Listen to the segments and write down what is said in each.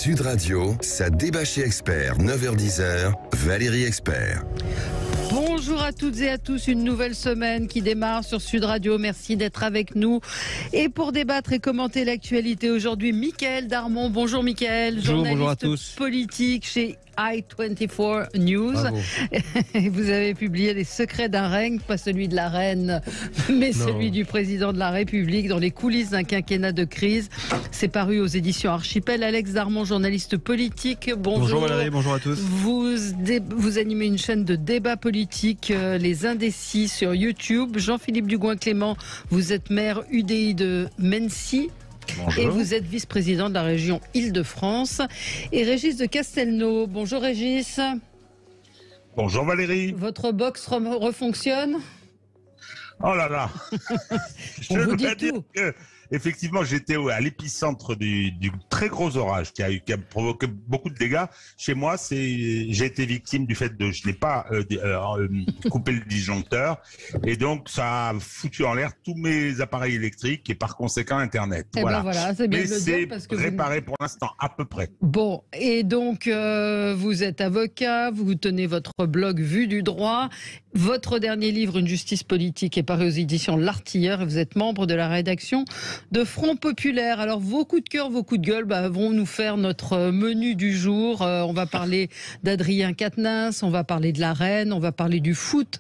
Sud Radio, ça débat chez Expert, 9h-10h, Valérie Expert. Bonjour à toutes et à tous, une nouvelle semaine qui démarre sur Sud Radio. Merci d'être avec nous. Et pour débattre et commenter l'actualité aujourd'hui, Mickaël Darmon. Bonjour Mickaël, bonjour à tous. Politique chez i24 News. Bravo. Vous avez publié Les secrets d'un règne, pas celui de la reine, mais celui du président de la République, dans les coulisses d'un quinquennat de crise. C'est paru aux éditions Archipel. Alex Darmon, journaliste politique. Bonjour Valérie, bonjour à tous. Vous animez une chaîne de débat politique, Les Indécis, sur YouTube. Jean-Philippe Dugoin-Clément, vous êtes maire UDI de Mency. Bonjour. Et vous êtes vice-président de la région Île-de-France. Et Régis de Castelnau. Bonjour Régis. Bonjour Valérie. Votre box refonctionne ? Oh là là. On vous dit tout. Effectivement, j'étais à l'épicentre du très gros orage qui a provoqué beaucoup de dégâts. Chez moi, j'ai été victime du fait je n'ai pas coupé le disjoncteur, et donc ça a foutu en l'air tous mes appareils électriques et par conséquent Internet. Voilà, c'est bien. Mais de le c'est dire parce que réparé pour l'instant, à peu près. Bon, et donc vous êtes avocat, vous tenez votre blog Vue du droit. Votre dernier livre, Une justice politique, est paru aux éditions L'Artilleur et vous êtes membre de la rédaction de Front Populaire. Alors, vos coups de cœur, vos coups de gueule vont nous faire notre menu du jour. On va parler d'Adrien Quatennens, on va parler de la reine, on va parler du foot,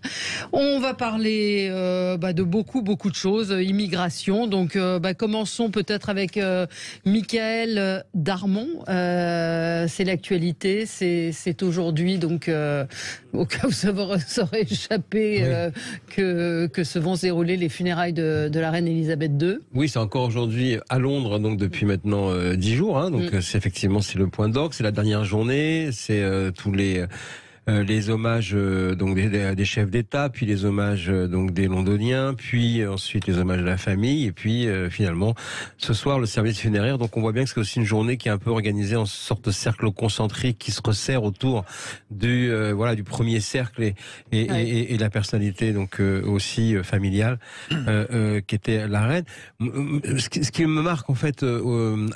on va parler de beaucoup de choses, immigration. Donc, commençons peut-être avec Mickaël Darmon. C'est l'actualité, c'est aujourd'hui, donc au cas où ça aurait échappé, que se vont se dérouler les funérailles de la reine Elisabeth II. Oui, c'est encore aujourd'hui à Londres, donc depuis maintenant 10 jours. Donc c'est le point d'orgue, c'est la dernière journée, c'est tous les hommages donc des chefs d'État, puis les hommages donc des Londoniens, puis ensuite les hommages de la famille, et puis finalement ce soir le service funéraire. Donc on voit bien que c'est aussi une journée qui est un peu organisée en sorte de cercle concentrique qui se resserre autour du premier cercle et la personnalité donc aussi familiale qui était la reine. Ce qui me marque en fait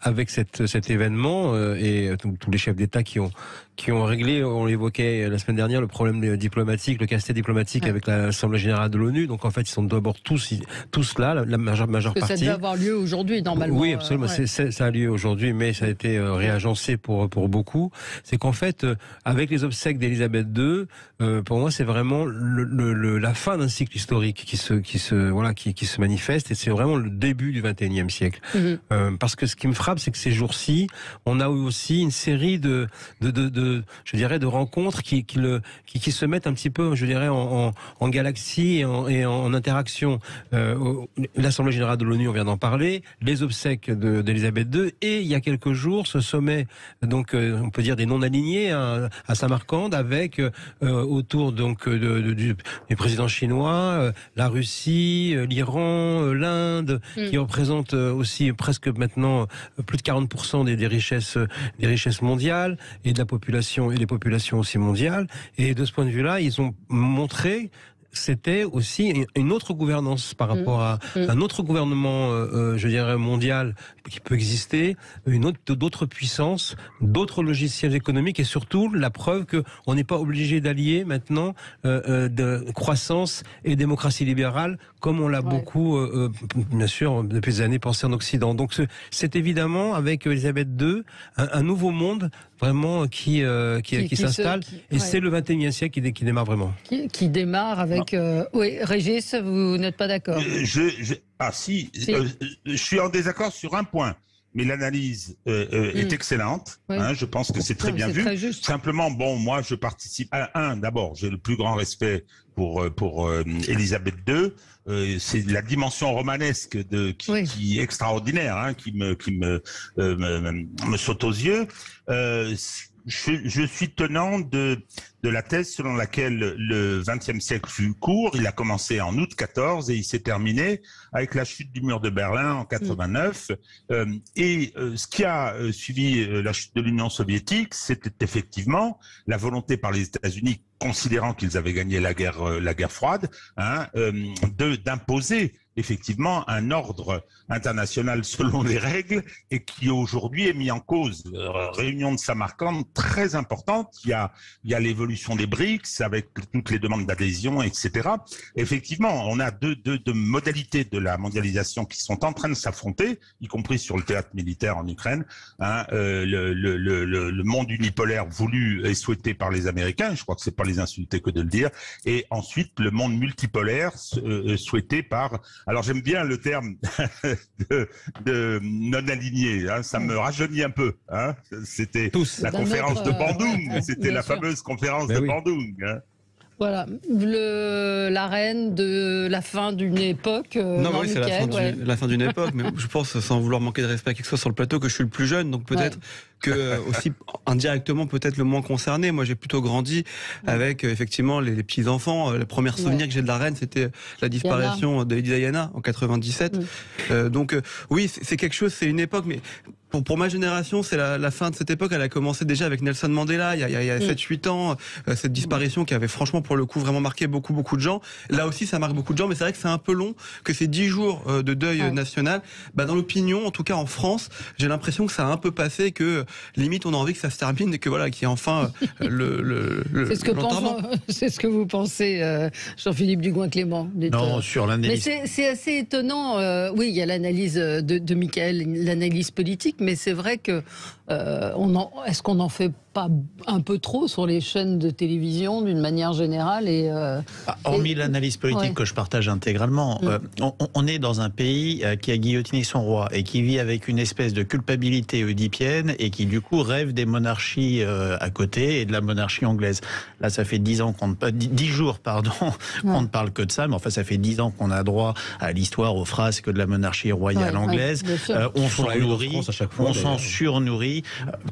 avec cet événement et tous les chefs d'État qui ont réglé, on l'évoquait la semaine dernière, le problème diplomatique, le casse-tête diplomatique avec l'Assemblée Générale de l'ONU. Donc en fait, ils sont d'abord tous là, la majeure partie. Ça devait avoir lieu aujourd'hui, normalement. Oui, absolument. Ça a lieu aujourd'hui, mais ça a été réagencé pour beaucoup. C'est qu'en fait, avec les obsèques d'Elisabeth II, pour moi, c'est vraiment la fin d'un cycle historique qui se manifeste, et c'est vraiment le début du XXIe siècle. Parce que ce qui me frappe, c'est que ces jours-ci, on a eu aussi une série de rencontres qui se mettent un petit peu, je dirais, en galaxie et en interaction. L'Assemblée Générale de l'ONU, on vient d'en parler, les obsèques d'Elisabeth II, et il y a quelques jours, ce sommet, donc on peut dire des non-alignés à Samarcande, avec autour donc du président chinois, la Russie, l'Iran, l'Inde, qui représentent aussi presque maintenant plus de 40% des richesses mondiales et de la population, et des populations aussi mondiales. Et de ce point de vue-là, ils ont montré c'était aussi une autre gouvernance par rapport à un autre gouvernement, je dirais, mondial qui peut exister, d'autres puissances, d'autres logiciels économiques, et surtout la preuve qu'on n'est pas obligé d'allier maintenant de croissance et démocratie libérale comme on l'a beaucoup, bien sûr, depuis des années pensé en Occident. Donc c'est évidemment avec Elisabeth II un nouveau monde vraiment qui s'installe, et c'est le XXIe siècle qui démarre vraiment. Qui démarre avec... oui, Régis, vous n'êtes pas d'accord? Si. Je suis en désaccord sur un point. Mais l'analyse est excellente. Oui. Je pense que c'est très bien vu. Très simplement, moi, je participe à d'abord, j'ai le plus grand respect pour Elisabeth II. C'est la dimension romanesque qui est extraordinaire, qui me saute aux yeux. Je suis tenant de de la thèse selon laquelle le XXe siècle fut court. Il a commencé en août 14 et il s'est terminé avec la chute du mur de Berlin en 89. Ce qui a suivi la chute de l'Union soviétique, c'était effectivement la volonté par les États-Unis, considérant qu'ils avaient gagné la guerre froide, d'imposer effectivement un ordre international selon les règles et qui aujourd'hui est mis en cause. Réunion de Samarcande très importante. Il y a l'évolution des BRICS avec toutes les demandes d'adhésion, etc. Effectivement, on a deux modalités de la mondialisation qui sont en train de s'affronter, y compris sur le théâtre militaire en Ukraine. Le monde unipolaire voulu et souhaité par les Américains, je crois que c'est pas les insulter que de le dire, et ensuite le monde multipolaire souhaité par... Alors j'aime bien le terme de non-aligné, ça me rajeunit un peu. C'était la conférence de Bandung, c'était la fameuse conférence de Bandung. Voilà, l'arène de la fin d'une époque. Non, oui, c'est la fin d'une époque, mais je pense, sans vouloir manquer de respect à qui que ce soit sur le plateau, que je suis le plus jeune, donc peut-être que aussi indirectement peut-être le moins concerné. Moi, j'ai plutôt grandi avec effectivement les petits-enfants. Le premier souvenir que j'ai de la reine, c'était la disparition de Lady Diana en 97. Donc oui, c'est quelque chose, c'est une époque, mais pour ma génération, c'est la fin de cette époque. Elle a commencé déjà avec Nelson Mandela, il y a 7-8 ans, cette disparition qui avait franchement, pour le coup, vraiment marqué beaucoup de gens. Là aussi, ça marque beaucoup de gens, mais c'est vrai que c'est un peu long, que ces 10 jours de deuil national, dans l'opinion, en tout cas en France, j'ai l'impression que ça a un peu passé, que limite on a envie que ça se termine et que voilà, qu'il y ait enfin c'est ce que vous pensez, Jean-Philippe Dugoin-Clément. Non, sur l'analyse. Mais c'est assez étonnant. Oui, il y a l'analyse de Mickaël, l'analyse politique, mais c'est vrai que est-ce qu'on en fait pas un peu trop sur les chaînes de télévision d'une manière générale hormis l'analyse politique que je partage intégralement, on est dans un pays qui a guillotiné son roi et qui vit avec une espèce de culpabilité oedipienne et qui du coup rêve des monarchies à côté et de la monarchie anglaise. Là, ça fait 10 jours qu'on ne parle que de ça, mais enfin ça fait 10 ans qu'on a droit à l'histoire, aux frasques de la monarchie royale anglaise. On s'en nourrit, on s'en surnourrit.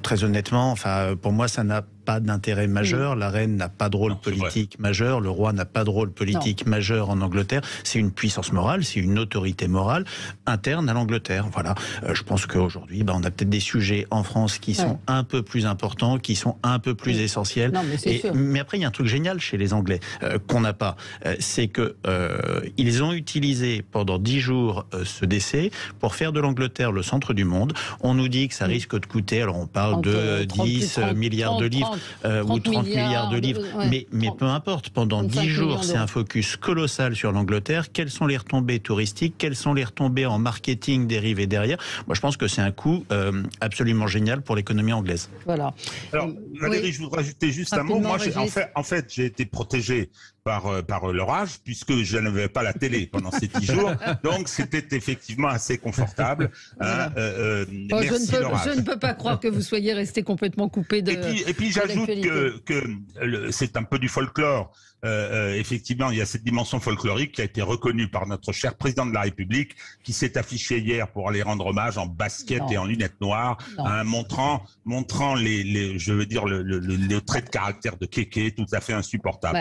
Très honnêtement, pour moi, ça n'a pas d'intérêt majeur. La reine n'a pas de rôle politique majeur. Le roi n'a pas de rôle politique majeur en Angleterre. C'est une puissance morale, c'est une autorité morale interne à l'Angleterre. Voilà. Je pense qu'aujourd'hui, on a peut-être des sujets en France qui sont un peu plus importants, qui sont un peu plus essentiels. Non, mais après, il y a un truc génial chez les Anglais qu'on n'a pas. C'est que ils ont utilisé pendant 10 jours ce décès pour faire de l'Angleterre le centre du monde. On nous dit que ça risque de coûter, alors on parle de 10 milliards de livres. Ou 30 milliards de livres, mais peu importe, pendant 10 jours, c'est un focus colossal sur l'Angleterre. Quelles sont les retombées touristiques? Quelles sont les retombées en marketing dérivées derrière? Moi, je pense que c'est un coup absolument génial pour l'économie anglaise. Voilà. Alors, Valérie, je voudrais ajouter juste un mot. Moi, en fait, j'ai été protégé par leur âge, puisque je n'avais pas la télé pendant ces 10 jours. Donc, c'était effectivement assez confortable. Merci, je ne peux pas croire que vous soyez resté complètement coupé de... Et puis j'ajoute que c'est un peu du folklore. Effectivement, il y a cette dimension folklorique qui a été reconnue par notre cher président de la République, qui s'est affiché hier pour aller rendre hommage en basket et en lunettes noires, montrant le trait de caractère de Kéké tout à fait insupportable.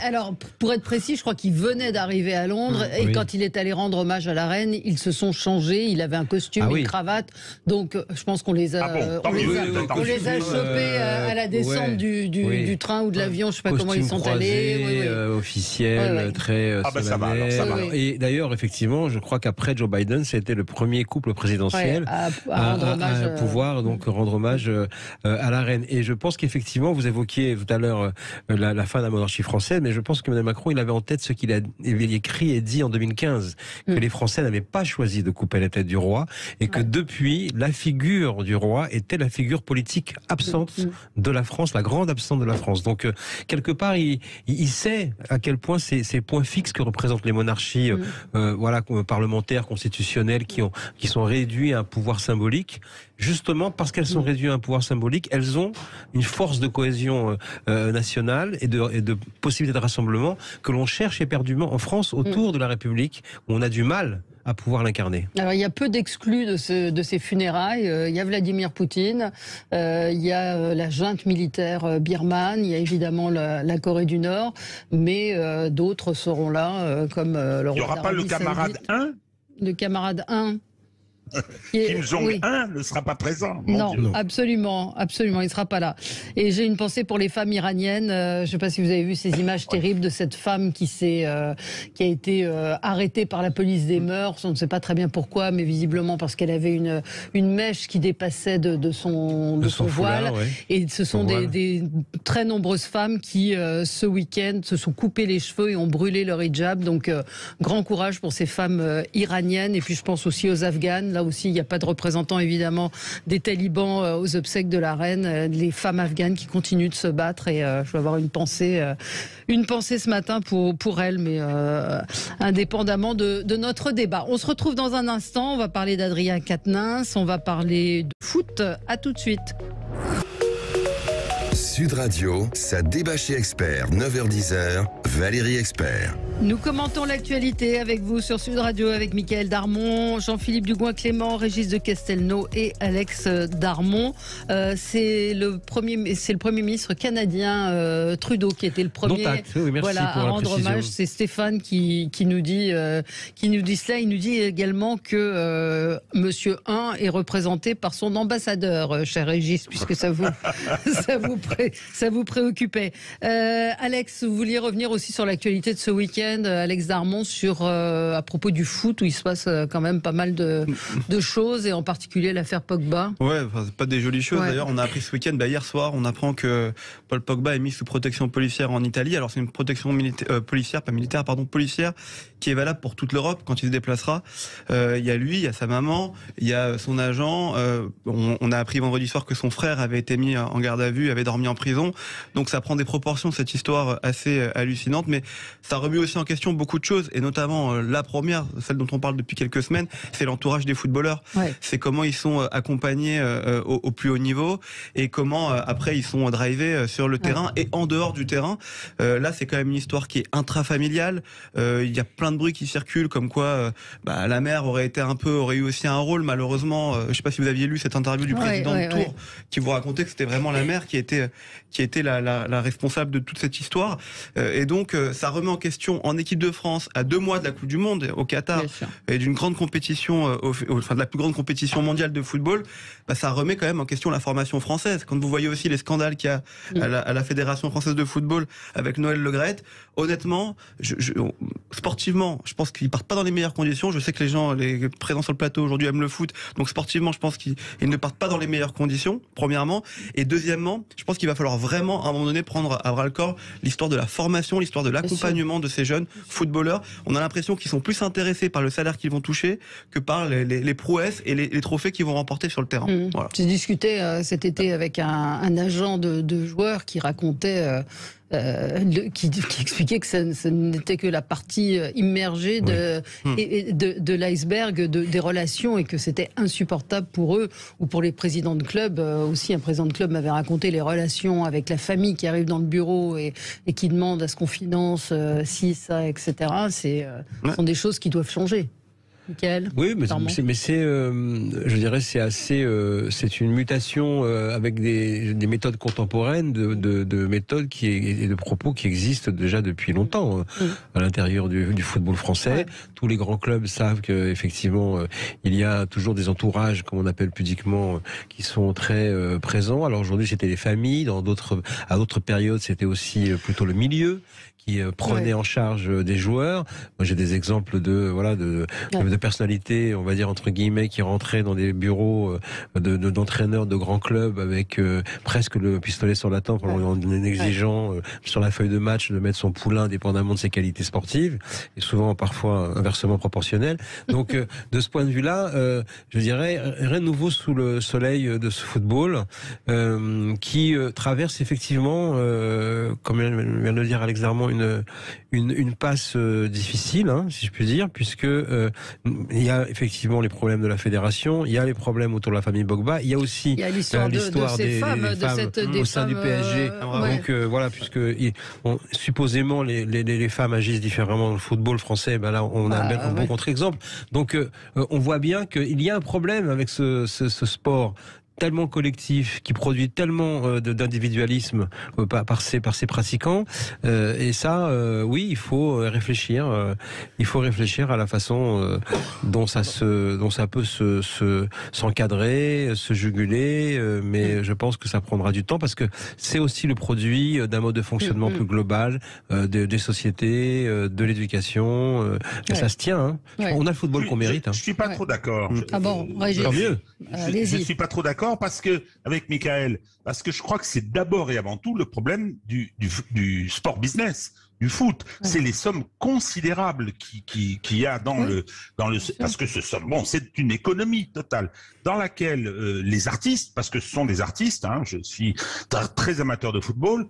Alors, pour être précis, je crois qu'il venait d'arriver à Londres et quand il est allé rendre hommage à la reine, ils se sont changés. Il avait un costume, une cravate. Donc, je pense qu'on les a, on les a chopés à la descente du train ou de l'avion. Je ne sais pas comment ils sont allés. Officiel, très solennel. Ça va. Et d'ailleurs, effectivement, je crois qu'après Joe Biden, c'était le premier couple présidentiel à pouvoir donc rendre hommage à la reine. Et je pense qu'effectivement, vous évoquiez tout à l'heure la fin de la monarchie française, mais je pense que Emmanuel Macron, il avait en tête ce qu'il avait écrit et dit en 2015, que les Français n'avaient pas choisi de couper la tête du roi et que depuis, la figure du roi était la figure politique absente de la France, la grande absente de la France. Donc, quelque part, il sait à quel point ces points fixes que représentent les monarchies parlementaires, constitutionnelles, qui sont réduits à un pouvoir symbolique, justement parce qu'elles sont réduites à un pouvoir symbolique, elles ont une force de cohésion nationale et de possibilité de rassemblement rassemblement que l'on cherche éperdument en France autour de la République, où on a du mal à pouvoir l'incarner. Alors il y a peu d'exclus de ces funérailles. Il y a Vladimir Poutine, il y a la junte militaire birmane, il y a évidemment la Corée du Nord, mais d'autres seront là, comme le roi. Il n'y aura pas le camarade 1 ? Le camarade 1 Kim Jong-un ne sera pas présent. Non, absolument, il ne sera pas là. Et j'ai une pensée pour les femmes iraniennes. Je ne sais pas si vous avez vu ces images terribles de cette femme qui a été arrêtée par la police des mœurs. On ne sait pas très bien pourquoi, mais visiblement parce qu'elle avait une mèche qui dépassait de son voile. Foulard, ouais. Et ce sont des très nombreuses femmes qui, ce week-end, se sont coupées les cheveux et ont brûlé leur hijab. Donc, grand courage pour ces femmes iraniennes. Et puis, je pense aussi aux Afghanes. Là aussi, il n'y a pas de représentants, évidemment, des talibans aux obsèques de la reine. Les femmes afghanes qui continuent de se battre. Et je vais avoir une pensée ce matin pour elles, mais indépendamment de notre débat. On se retrouve dans un instant. On va parler d'Adrien Quatennens. On va parler de foot. À tout de suite. Sud Radio, ça débat chez Expert, 9h-10h, Valérie Expert. Nous commentons l'actualité avec vous sur Sud Radio, avec Mickaël Darmon, Jean-Philippe Dugouin-Clément, Régis de Castelnau et Alex Darmon. C'est le premier ministre canadien Trudeau qui était le premier à rendre hommage. C'est Stéphane qui nous dit cela. Il nous dit également que Monsieur 1 est représenté par son ambassadeur, cher Régis, puisque ça vous préoccupait. Alex, vous vouliez revenir aussi sur l'actualité de ce week-end, Alex Darmon, à propos du foot, où il se passe quand même pas mal de choses, et en particulier l'affaire Pogba. Ouais, c'est pas des jolies choses. Ouais. D'ailleurs, on a appris ce week-end, hier soir, on apprend que Paul Pogba est mis sous protection policière en Italie. Alors c'est une protection policière, qui est valable pour toute l'Europe quand il se déplacera. Il y a lui, il y a sa maman, il y a son agent. On a appris vendredi soir que son frère avait été mis en garde à vue, avait dormi en prison. Donc ça prend des proportions, cette histoire assez hallucinante, mais ça remet aussi en question beaucoup de choses, et notamment la première, celle dont on parle depuis quelques semaines, c'est l'entourage des footballeurs. Ouais. C'est comment ils sont accompagnés au plus haut niveau, et comment après ils sont drivés sur le terrain et en dehors du terrain. Là, c'est quand même une histoire qui est intrafamiliale. Il y a plein de bruits qui circulent, comme quoi la mère aurait eu aussi un rôle, malheureusement. Je ne sais pas si vous aviez lu cette interview du président de Tours, qui vous racontait que c'était vraiment la mère qui était la responsable de toute cette histoire. Et donc, ça remet en question, en équipe de France, à 2 mois de la Coupe du Monde au Qatar, et d'une grande compétition, de la plus grande compétition mondiale de football, ça remet quand même en question la formation française. Quand vous voyez aussi les scandales qu'il y a à la Fédération française de football avec Noël Le Graët, honnêtement, sportivement, je pense qu'ils partent pas dans les meilleures conditions. Je sais que les présents sur le plateau aujourd'hui aiment le foot, donc sportivement, je pense qu'ils ne partent pas dans les meilleures conditions, premièrement. Et deuxièmement, je pense qu'il va falloir vraiment, à un moment donné, prendre à bras le corps l'histoire de la formation, l'histoire de l'accompagnement de ces jeunes footballeurs. On a l'impression qu'ils sont plus intéressés par le salaire qu'ils vont toucher que par les prouesses et les trophées qu'ils vont remporter sur le terrain. Voilà. J'ai discuté cet été avec un agent de joueurs qui racontait... qui expliquait que ce n'était que la partie immergée de l'iceberg des relations, et que c'était insupportable pour eux ou pour les présidents de club. Aussi, un président de club m'avait raconté les relations avec la famille qui arrive dans le bureau et qui demande à ce qu'on finance ci, ça, etc. Ce sont des choses qui doivent changer. Mickaël, oui, mais c'est, je dirais, c'est une mutation avec des méthodes contemporaines, de méthodes et de propos qui existent déjà depuis longtemps à l'intérieur du football français. Ouais. Tous les grands clubs savent qu'effectivement, il y a toujours des entourages, comme on appelle pudiquement, qui sont très présents. Alors aujourd'hui, c'était les familles. À d'autres périodes, c'était aussi plutôt le milieu qui prenait en charge des joueurs. Moi, j'ai des exemples de personnalités, on va dire entre guillemets, qui rentraient dans des bureaux d'entraîneurs de grands clubs avec presque le pistolet sur la tempe, en exigeant sur la feuille de match de mettre son poulain dépendamment de ses qualités sportives, et souvent parfois inversement proportionnelles. Donc de ce point de vue-là, je dirais rien de nouveau sous le soleil de ce football qui traverse effectivement, comme vient de le dire Alex Darmon, une passe difficile, si je puis dire, puisque il y a effectivement les problèmes de la fédération, il y a les problèmes autour de la famille Pogba, il y a aussi l'histoire des femmes au sein du PSG. Donc voilà, puisque supposément les femmes agissent différemment dans le football français, ben là on a un bon contre-exemple. Donc on voit bien qu'il y a un problème avec ce sport tellement collectif, qui produit tellement d'individualisme par ses pratiquants, et ça, oui, il faut réfléchir à la façon dont ça peut s'encadrer, se juguler, mais je pense que ça prendra du temps parce que c'est aussi le produit d'un mode de fonctionnement plus global des sociétés, de l'éducation. Ça se tient. Hein. On a le football qu'on mérite. Je suis pas trop d'accord. Ah bon, tant mieux. Je suis pas trop d'accord parce que avec Michael, parce que je crois que c'est d'abord et avant tout le problème du sport business, du foot. C'est les sommes considérables qu'il y a dans le parce que c'est une économie totale dans laquelle les artistes, parce que ce sont des artistes, hein, je suis très amateur de football,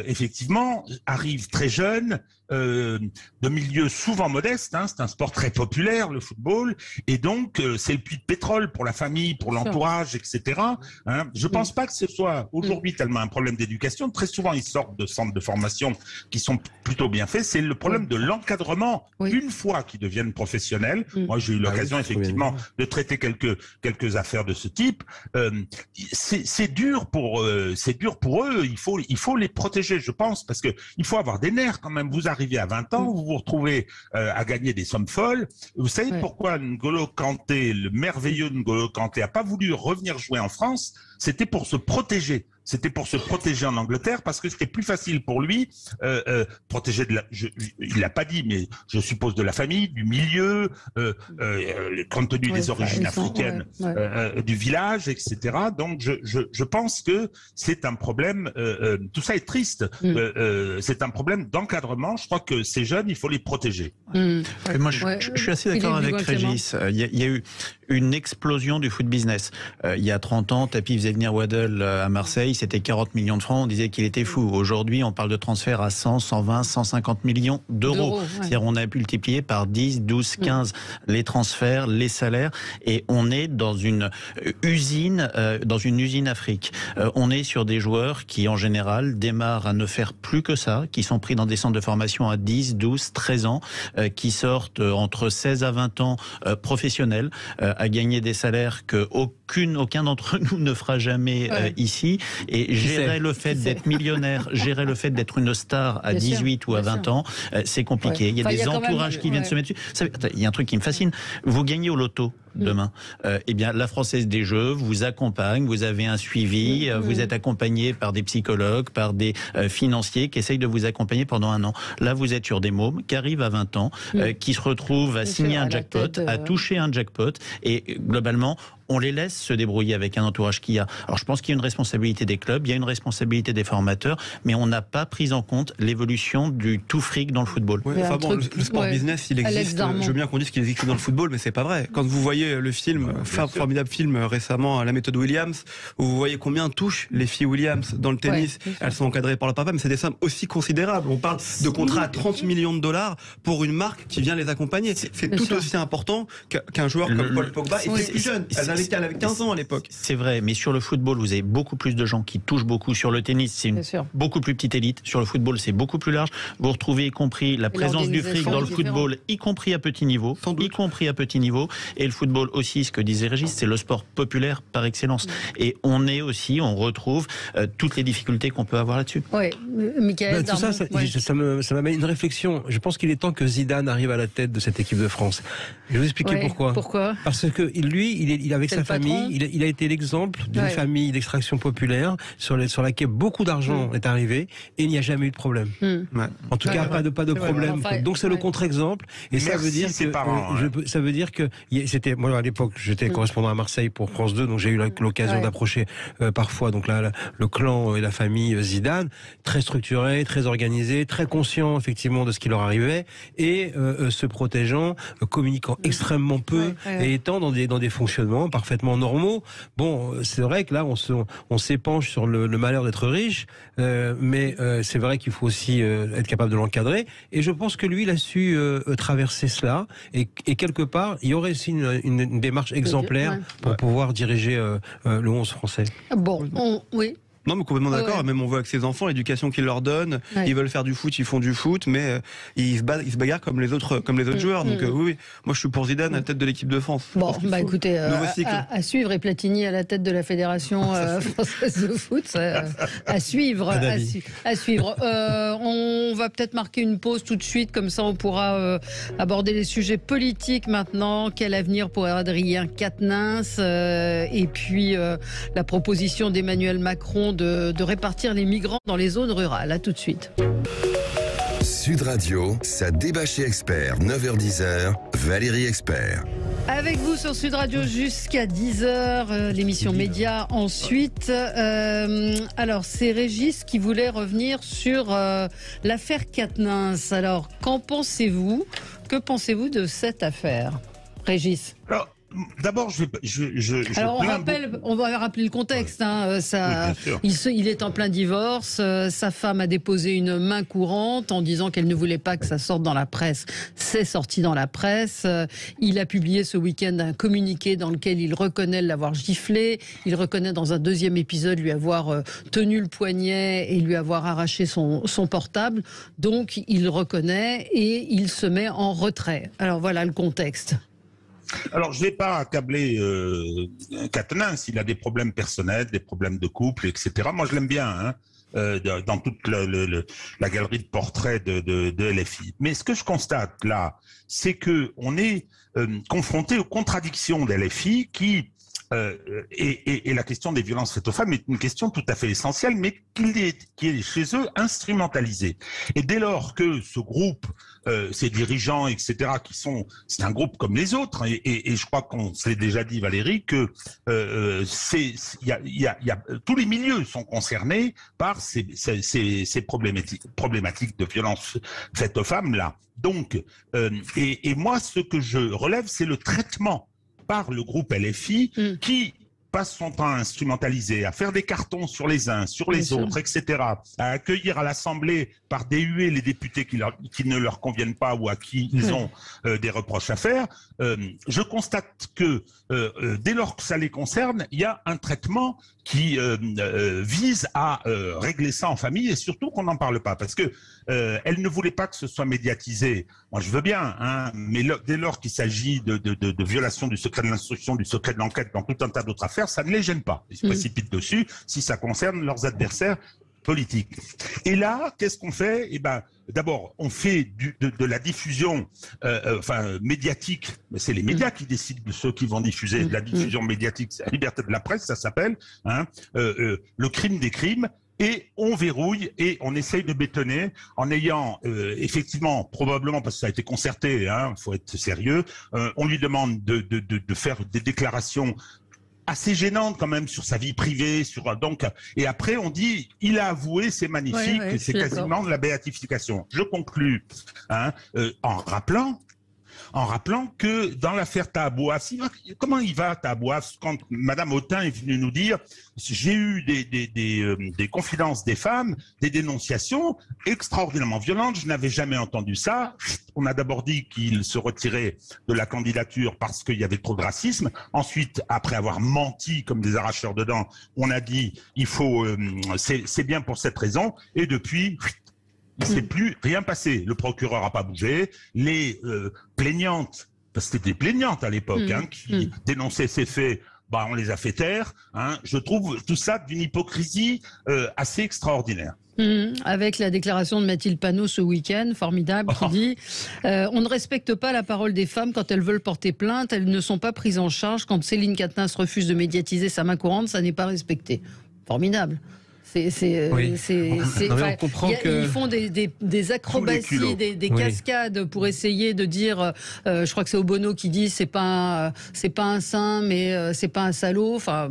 effectivement, arrivent très jeunes, de milieux souvent modestes, hein, c'est un sport très populaire, le football, et donc c'est le puits de pétrole pour la famille, pour l'entourage, etc. Hein. Je pense pas que ce soit aujourd'hui tellement un problème d'éducation. Très souvent, ils sortent de centres de formation qui sont plutôt bien faits. C'est le problème de l'encadrement. Une fois qu'ils deviennent professionnels, moi j'ai eu l'occasion effectivement de traiter quelques affaires de ce type. C'est dur pour eux. Il faut les protéger, je pense, parce que il faut avoir des nerfs quand même. Vous arrivez à 20 ans, vous vous retrouvez à gagner des sommes folles. Vous savez pourquoi N'Golo Kanté, le merveilleux N'Golo Kanté, a pas voulu revenir jouer en France? C'était pour se protéger. C'était pour se protéger en Angleterre parce que c'était plus facile pour lui, protéger il l'a pas dit, mais je suppose de la famille, du milieu, compte tenu des origines africaines, du village, etc. Donc je pense que c'est un problème, tout ça est triste, c'est un problème d'encadrement. Je crois que ces jeunes, il faut les protéger. Moi, je suis assez d'accord avec Régis. Il y a eu une explosion du foot business. Il y a 30 ans, Tapi faisait venir Waddle à Marseille, c'était 40 millions de francs, on disait qu'il était fou. Aujourd'hui, on parle de transfert à 100, 120, 150 millions d'euros. C'est-à-dire on a multiplié par 10, 12, 15 les transferts, les salaires, et on est dans une usine Afrique. On est sur des joueurs qui, en général, démarrent à ne faire plus que ça, qui sont pris dans des centres de formation à 10, 12, 13 ans, qui sortent entre 16 à 20 ans professionnels, à gagner des salaires que aucun d'entre nous ne fera jamais ici, et gérer le fait d'être millionnaire, gérer le fait d'être une star à 18 ou à 20 ans, c'est compliqué. Il y a des entourages qui viennent se mettre dessus. Il y a un truc qui me fascine. Vous gagnez au loto demain. Eh bien, la Française des Jeux vous accompagne, vous avez un suivi, vous êtes accompagné par des psychologues, par des financiers qui essayent de vous accompagner pendant un an. Là, vous êtes sur des mômes qui arrivent à 20 ans, qui se retrouvent à signer un jackpot, à toucher un jackpot, et globalement, on les laisse se débrouiller avec un entourage qu'il y a. Alors je pense qu'il y a une responsabilité des clubs, il y a une responsabilité des formateurs, mais on n'a pas pris en compte l'évolution du tout fric dans le football. Le sport business, il existe. Je veux bien qu'on dise qu'il existe dans le football, mais c'est pas vrai. Quand vous voyez le film, formidable film récemment, La méthode Williams, où vous voyez combien touchent les filles Williams dans le tennis, elles sont encadrées par le papa, mais c'est des sommes aussi considérables. On parle de contrats à 30 millions de dollars pour une marque qui vient les accompagner. C'est tout aussi important qu'un joueur comme Paul Pogba était plus jeune. Elle avait 15 ans à l'époque. C'est vrai, mais sur le football, vous avez beaucoup plus de gens qui touchent beaucoup. Sur le tennis, c'est une beaucoup plus petite élite. Sur le football, c'est beaucoup plus large. Vous retrouvez y compris la présence du fric dans le football, y compris à petit niveau. Et le football aussi, ce que disait Régis, c'est le sport populaire par excellence. Et on retrouve toutes les difficultés qu'on peut avoir là-dessus. Oui, Michael. Tout ça m'amène une réflexion. Je pense qu'il est temps que Zidane arrive à la tête de cette équipe de France. Je vais vous expliquer pourquoi. Parce que lui, il avec sa famille, il a été l'exemple d'une famille d'extraction populaire sur laquelle beaucoup d'argent est arrivé, et il n'y a jamais eu de problème. En tout cas, pas de problème. Donc c'est le contre-exemple, et ça veut dire ça veut dire que c'était, moi à l'époque, j'étais correspondant à Marseille pour France 2, donc j'ai eu l'occasion d'approcher parfois donc là le clan et la famille Zidane, très structuré, très organisé, très conscient effectivement de ce qui leur arrivait, et se protégeant, communiquant extrêmement peu, et étant dans des fonctionnements parfaitement normaux. Bon, c'est vrai que là, on s'épanche sur le malheur d'être riche, mais c'est vrai qu'il faut aussi être capable de l'encadrer. Et je pense que lui, il a su traverser cela. Et quelque part, il y aurait aussi une démarche exemplaire pour pouvoir diriger le 11 français. Bon, oui. Non, mais complètement d'accord. Même on voit avec ses enfants, l'éducation qu'ils leur donnent. Ils veulent faire du foot, ils font du foot, mais ils se bagarrent comme les autres joueurs. Donc oui, moi je suis pour Zidane à la tête de l'équipe de France. Bon, écoutez, à suivre, et Platini à la tête de la Fédération française de foot, à suivre. À suivre. On va peut-être marquer une pause tout de suite, comme ça on pourra aborder les sujets politiques maintenant. Quel avenir pour Adrien Quatennens et puis la proposition d'Emmanuel Macron de répartir les migrants dans les zones rurales. À tout de suite. Sud Radio, ça débat chez Expert, 9h-10h, Valérie Expert. Avec vous sur Sud Radio jusqu'à 10h, l'émission Média ensuite. Alors, c'est Régis qui voulait revenir sur l'affaire Quatennens. Alors, qu'en pensez-vous? Que pensez-vous de cette affaire, Régis? Alors, d'abord, Alors on va rappeler le contexte. Il est en plein divorce. Sa femme a déposé une main courante en disant qu'elle ne voulait pas que ça sorte dans la presse. C'est sorti dans la presse. Il a publié ce week-end un communiqué dans lequel il reconnaît l'avoir giflé. Il reconnaît dans un deuxième épisode lui avoir tenu le poignet et lui avoir arraché son portable. Donc il reconnaît et il se met en retrait. Alors voilà le contexte. Alors, je ne vais pas accabler Quatennens, il a des problèmes personnels, des problèmes de couple, etc. Moi, je l'aime bien, dans toute la galerie de portraits de LFI. Mais ce que je constate là, c'est qu'on est confronté aux contradictions de LFI qui... et la question des violences faites aux femmes est une question tout à fait essentielle, mais qui est chez eux instrumentalisée. Et dès lors que ce groupe, ces dirigeants, etc., c'est un groupe comme les autres, et je crois qu'on se l'est déjà dit, Valérie, que tous les milieux sont concernés par ces problématiques de violences faites aux femmes là. Donc, et moi, ce que je relève, c'est le traitement par le groupe LFI qui passe son temps à instrumentaliser, à faire des cartons sur les uns, sur les autres, etc., à accueillir à l'Assemblée par des huées les députés qui ne leur conviennent pas ou à qui ils ont des reproches à faire. Je constate que dès lors que ça les concerne, il y a un traitement qui vise à régler ça en famille et surtout qu'on n'en parle pas parce que elle ne voulait pas que ce soit médiatisé. Moi, je veux bien, mais dès lors qu'il s'agit de violation du secret de l'instruction, du secret de l'enquête, dans tout un tas d'autres affaires, ça ne les gêne pas. Ils se précipitent dessus si ça concerne leurs adversaires politiques. Et là, qu'est-ce qu'on fait? Eh ben, d'abord, on fait de la diffusion, médiatique. Mais c'est les médias qui décident de ceux qui vont diffuser de la diffusion médiatique. C'est la liberté de la presse, ça s'appelle. Le crime des crimes. Et on verrouille et on essaye de bétonner en ayant effectivement, probablement parce que ça a été concerté, faut être sérieux, on lui demande de faire des déclarations assez gênantes quand même sur sa vie privée, et après on dit il a avoué, c'est magnifique, c'est quasiment de la béatification. Je conclus en rappelant que dans l'affaire Tahabouaf, comment il va Tahabouaf quand Madame Autain est venue nous dire j'ai eu des confidences des femmes, des dénonciations extraordinairement violentes, je n'avais jamais entendu ça. On a d'abord dit qu'il se retirait de la candidature parce qu'il y avait trop de racisme. Ensuite, après avoir menti comme des arracheurs de dents, on a dit il faut c'est bien pour cette raison. Et depuis il ne s'est plus rien passé. Le procureur n'a pas bougé. Les plaignantes, parce que c'était des plaignantes à l'époque, qui dénonçaient ces faits, on les a fait taire. Je trouve tout ça d'une hypocrisie assez extraordinaire. Avec la déclaration de Mathilde Panot ce week-end, formidable, qui dit on ne respecte pas la parole des femmes quand elles veulent porter plainte, elles ne sont pas prises en charge. Quand Céline Quatennens refuse de médiatiser sa main courante, ça n'est pas respecté. Formidable. Ils font des acrobaties, des cascades pour essayer de dire. Je crois que c'est Obono qui dit c'est pas un saint, mais c'est pas un salaud. Enfin.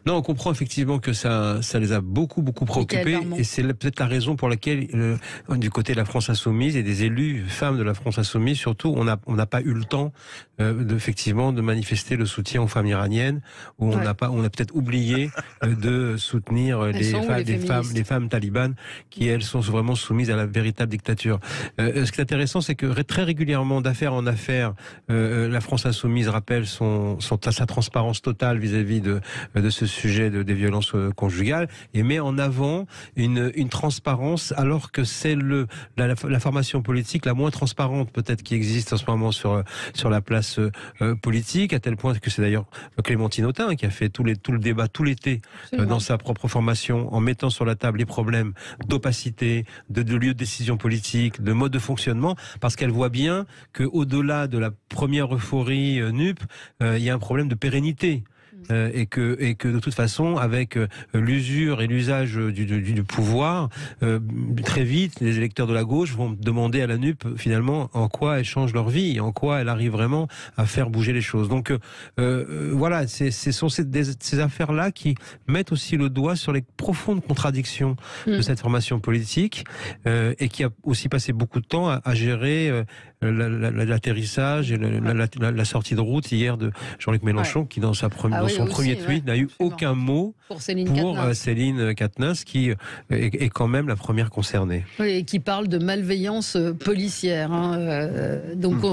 Non, on comprend effectivement que ça les a beaucoup préoccupés, et c'est peut-être la raison pour laquelle du côté de la France Insoumise et des élus femmes de la France Insoumise, surtout, on n'a pas eu le temps effectivement de manifester le soutien aux femmes iraniennes, où on a peut-être oublié de soutenir les femmes talibanes qui elles sont vraiment soumises à la véritable dictature. Ce qui est intéressant, c'est que très régulièrement, d'affaire en affaire, la France Insoumise rappelle sa transparence totale vis-à-vis de ce sujet des violences conjugales, et met en avant une transparence, alors que c'est la formation politique la moins transparente peut-être qui existe en ce moment sur la place politique, à tel point que c'est d'ailleurs Clémentine Autain qui a fait tout le débat tout l'été dans sa propre formation, en mettant sur la table les problèmes d'opacité, de lieu de décision politique, de mode de fonctionnement, parce qu'elle voit bien qu'au-delà de la première euphorie NUP, il y a un problème de pérennité. Et que de toute façon, avec l'usure et l'usage du pouvoir, très vite, les électeurs de la gauche vont demander à la NUP finalement en quoi elle change leur vie, en quoi elle arrive vraiment à faire bouger les choses. Donc voilà, ce sont ces affaires-là qui mettent aussi le doigt sur les profondes contradictions de cette formation politique, et qui a aussi passé beaucoup de temps à gérer l'atterrissage et la sortie de route hier de Jean-Luc Mélenchon, qui dans son premier tweet n'a eu aucun mot pour Céline Katnas, qui est quand même la première concernée. Oui, et qui parle de malveillance policière. Donc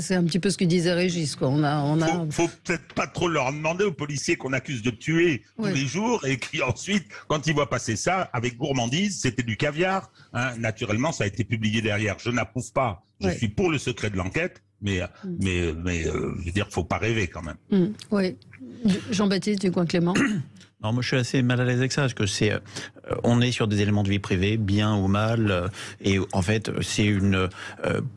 c'est un petit peu ce que disait Régis. Faut peut-être pas trop leur demander aux policiers qu'on accuse de tuer tous les jours, et qui ensuite, quand ils voient passer ça, avec gourmandise, c'était du caviar. Naturellement, ça a été publié derrière. Je n'approuve pas. Je suis pour le secret de l'enquête, mais je veux dire, faut pas rêver quand même. Oui. Jean-Baptiste Ducoing-Clément. Non, moi je suis assez mal à l'aise avec ça, parce que on est sur des éléments de vie privée, bien ou mal, et en fait c'est une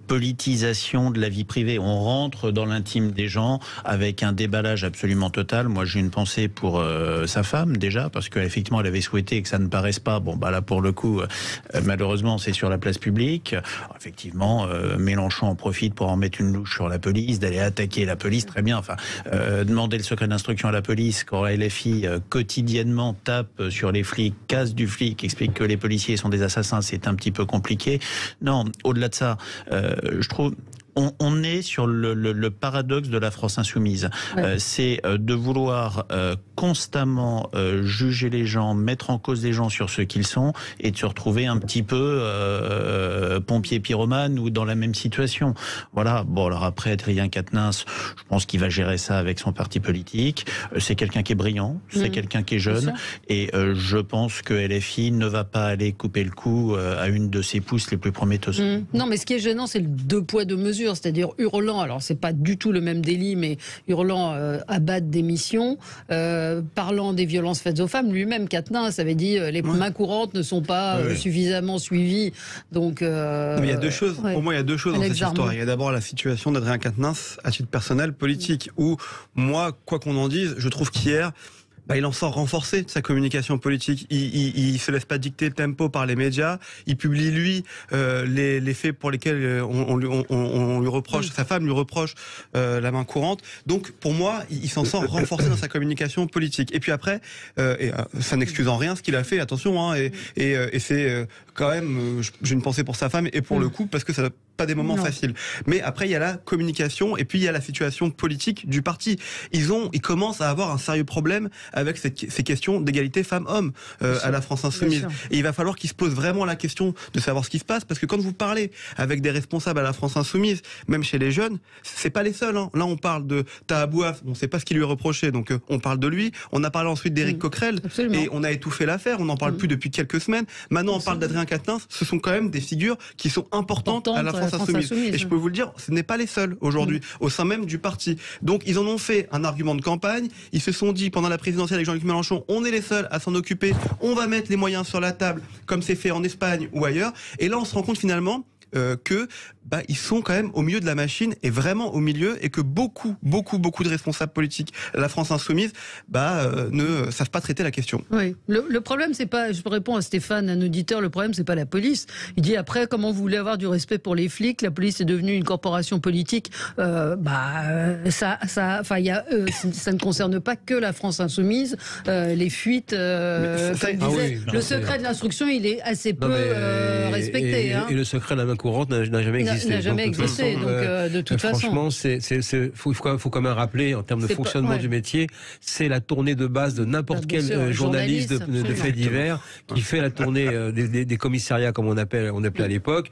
politisation de la vie privée. On rentre dans l'intime des gens avec un déballage absolument total. Moi j'ai une pensée pour sa femme déjà, parce qu'effectivement elle avait souhaité que ça ne paraisse pas. Bon bah là pour le coup, malheureusement c'est sur la place publique. Effectivement, Mélenchon en profite pour en mettre une louche sur la police, d'aller attaquer la police, très bien. Enfin, demander le secret d'instruction à la police quand LFI quotidiennement tape sur les flics, casse du flic, explique que les policiers sont des assassins, c'est un petit peu compliqué. Non, au-delà de ça, je trouve... On est sur le paradoxe de la France insoumise. C'est de vouloir constamment juger les gens, mettre en cause les gens sur ce qu'ils sont, et de se retrouver un petit peu pompier pyromane ou dans la même situation. Voilà. Bon, alors après, Adrien Quatennens, je pense qu'il va gérer ça avec son parti politique. C'est quelqu'un qui est brillant, c'est quelqu'un qui est jeune, et je pense que LFI ne va pas aller couper le cou à une de ses pousses les plus prometteuses. Non, mais ce qui est gênant, c'est le deux poids deux mesures. C'est-à-dire Hurlant, alors c'est pas du tout le même délit, mais Hurlant abat de démission, parlant des violences faites aux femmes, lui-même Quatennens avait dit les mains courantes ne sont pas suffisamment suivies. Donc il y a deux choses. Pour moi, il y a deux choses dans cette histoire. Il y a d'abord la situation d'Adrien Quatennens à titre personnel, politique, où moi, quoi qu'on en dise, je trouve qu'hier, il en sort renforcé de sa communication politique. Il se laisse pas dicter le tempo par les médias. Il publie lui les faits pour lesquels on lui reproche, sa femme lui reproche la main courante. Donc pour moi, il s'en sort renforcé dans sa communication politique. Et puis après, ça n'excuse en rien ce qu'il a fait. Attention, et c'est quand même, j'ai une pensée pour sa femme et pour le coup, parce que ça pas des moments faciles. Mais après, il y a la communication et puis il y a la situation politique du parti. Ils commencent à avoir un sérieux problème avec ces questions d'égalité femmes-hommes à la France Insoumise. Et il va falloir qu'ils se posent vraiment la question de savoir ce qui se passe, parce que quand vous parlez avec des responsables à la France Insoumise, même chez les jeunes, c'est pas les seuls. Là, on parle de Taha Bouaf, on sait pas ce qu'il lui est reproché, donc on parle de lui. On a parlé ensuite d'Éric Coquerel, et on a étouffé l'affaire. On n'en parle plus depuis quelques semaines. Maintenant, on parle d'Adrien Quatennens. Ce sont quand même des figures qui sont importantes à la France Insoumise. Et je peux vous le dire, ce n'est pas les seuls aujourd'hui au sein même du parti. Donc ils en ont fait un argument de campagne. Ils se sont dit pendant la présidentielle avec Jean-Luc Mélenchon, on est les seuls à s'en occuper, on va mettre les moyens sur la table comme c'est fait en Espagne ou ailleurs. Et là on se rend compte finalement que ils sont quand même au milieu de la machine, et vraiment au milieu, et que beaucoup de responsables politiques, la France insoumise, ne savent pas traiter la question. Oui. Le problème, c'est pas, je réponds à Stéphane, un auditeur, le problème, c'est pas la police. Il dit après, comment vous voulez avoir du respect pour les flics? La police est devenue une corporation politique. Ça ne concerne pas que la France insoumise. Les fuites, le secret de l'instruction, il est assez peu respecté. Et le secret de la main courante n'a jamais existé. N'a jamais existé. Donc, de toute façon. Franchement, faut quand même rappeler, en termes de fonctionnement du métier, c'est la tournée de base de n'importe quel journaliste de faits divers qui fait la tournée des commissariats, comme on appelait à l'époque,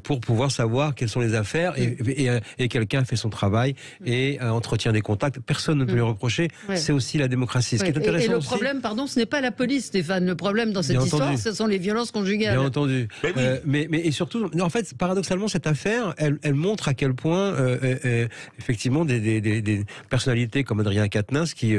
pour pouvoir savoir quelles sont les affaires, et quelqu'un fait son travail et entretient des contacts. Personne ne peut lui reprocher. C'est aussi la démocratie. Ce qui est intéressant et le problème, ce n'est pas la police, Stéphane. Le problème dans cette histoire, ce sont les violences conjugales. Bien entendu. Mais surtout, en fait, paradoxalement, cette affaire, elle montre à quel point, effectivement, des personnalités comme Adrien Quatennens, qui,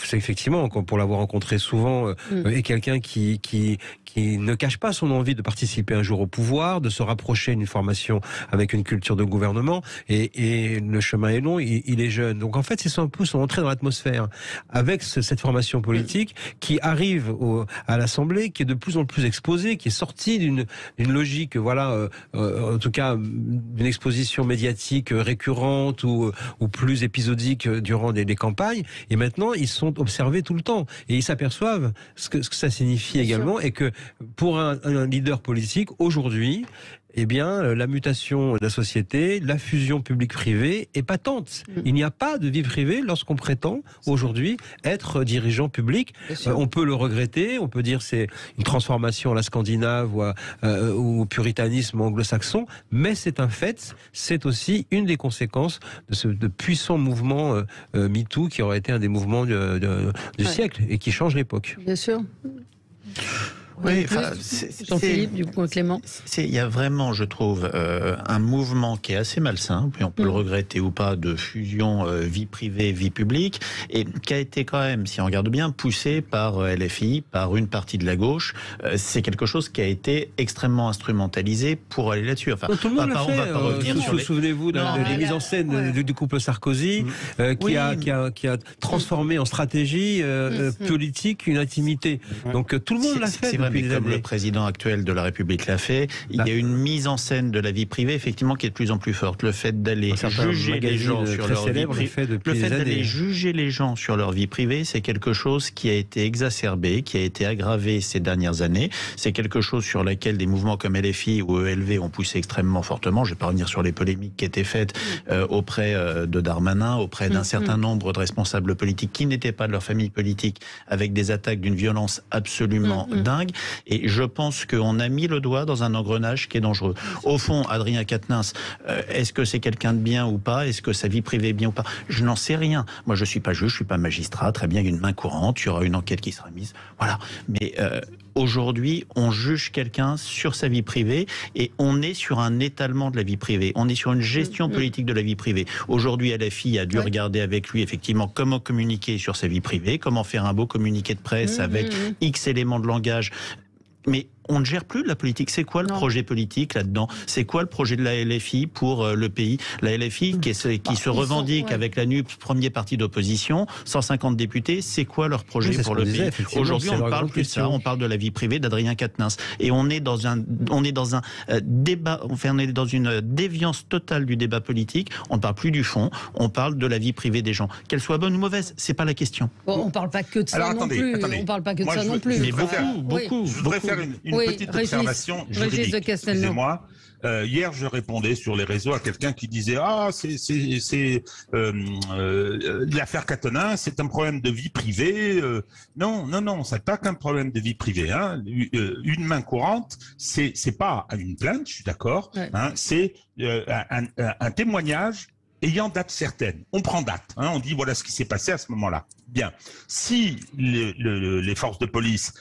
c'est effectivement, pour l'avoir rencontré souvent, est quelqu'un qui ne cache pas son envie de participer un jour au pouvoir, de se rapprocher d'une formation avec une culture de gouvernement, et le chemin est long, il est jeune. Donc en fait, c'est un peu son entrée dans l'atmosphère, avec cette formation politique qui arrive à l'Assemblée, qui est de plus en plus exposée, qui est sortie d'une logique, en tout cas, d'une exposition médiatique récurrente ou plus épisodique durant des campagnes, et maintenant ils sont observés tout le temps, et ils s'aperçoivent ce que ça signifie également, et que pour un leader politique aujourd'hui, la mutation de la société, la fusion publique-privée est patente. Il n'y a pas de vie privée lorsqu'on prétend aujourd'hui être dirigeant public. On peut le regretter, on peut dire c'est une transformation à la scandinave ou au puritanisme anglo-saxon, mais c'est un fait, c'est aussi une des conséquences de ce puissant mouvement MeToo, qui aurait été un des mouvements du siècle et qui change l'époque. Bien sûr. Oui, Jean-Philippe, du coup, Clément. Il y a vraiment, je trouve, un mouvement qui est assez malsain, puis on peut le regretter ou pas, de fusion vie privée, vie publique, et qui a été quand même, si on regarde bien, poussé par LFI, par une partie de la gauche. C'est quelque chose qui a été extrêmement instrumentalisé pour aller là-dessus. Enfin, tout le monde l'a fait. Souvenez-vous de les mises en scène du couple Sarkozy, qui a transformé en stratégie politique une intimité. Donc tout le monde l'a fait. Mais comme le président actuel de la République l'a fait, il y a une mise en scène de la vie privée, effectivement, qui est de plus en plus forte. Le fait d'aller juger les gens sur leur vie privée, juger les gens sur leur vie privée, c'est quelque chose qui a été exacerbé, qui a été aggravé ces dernières années. C'est quelque chose sur lequel des mouvements comme LFI ou ELV ont poussé extrêmement fortement. Je ne vais pas revenir sur les polémiques qui étaient faites auprès de Darmanin, auprès d'un certain nombre de responsables politiques qui n'étaient pas de leur famille politique, avec des attaques d'une violence absolument dingue. Et je pense qu'on a mis le doigt dans un engrenage qui est dangereux. Au fond, Adrien Quatennens, est-ce que c'est quelqu'un de bien ou pas? Est-ce que sa vie privée est bien ou pas? Je n'en sais rien. Moi, je suis pas juge, je suis pas magistrat. Très bien, il y a une main courante, il y aura une enquête qui sera mise. Voilà. Mais aujourd'hui, on juge quelqu'un sur sa vie privée, et on est sur un étalement de la vie privée. On est sur une gestion politique de la vie privée. Aujourd'hui, LFI a dû regarder avec lui, effectivement, comment communiquer sur sa vie privée, comment faire un beau communiqué de presse avec X éléments de langage. Mais on ne gère plus de la politique. C'est quoi le projet politique là-dedans? C'est quoi le projet de la LFI pour le pays? La LFI qui se revendique avec la NUP, premier parti d'opposition, 150 députés, c'est quoi leur projet pour le pays? Aujourd'hui, on ne parle plus de ça, on parle de la vie privée d'Adrien Quatennens. Et on est dans un débat, on est dans une déviance totale du débat politique. On ne parle plus du fond, on parle de la vie privée des gens. Qu'elle soit bonne ou mauvaise, c'est pas la question. Bon, on ne parle pas que de ça non plus. On parle pas que de ça non plus. Mais beaucoup. Je voudrais faire une petite observation juridique. Excusez-moi. Hier, je répondais sur les réseaux à quelqu'un qui disait l'affaire Quatennens, c'est un problème de vie privée. Non, c'est pas qu'un problème de vie privée. Hein. Une main courante, c'est pas une plainte, je suis d'accord. Hein, c'est un témoignage ayant date certaine. On prend date. Hein, on dit voilà ce qui s'est passé à ce moment-là. Bien. Si les forces de police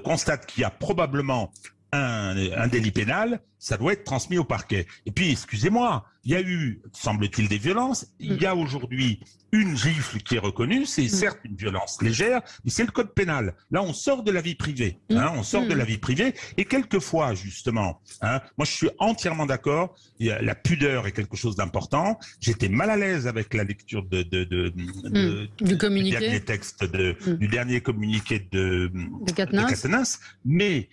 constatent qu'il y a probablement un délit pénal, ça doit être transmis au parquet. Et puis, excusez-moi, il y a eu, semble-t-il, des violences. Il y a aujourd'hui une gifle qui est reconnue. C'est certes une violence légère, mais c'est le code pénal. Là, on sort de la vie privée. On sort de la vie privée. Et quelquefois, justement, moi, je suis entièrement d'accord. La pudeur est quelque chose d'important. J'étais mal à l'aise avec la lecture du communiqué, du dernier texte, du dernier communiqué de Quatennens. Mais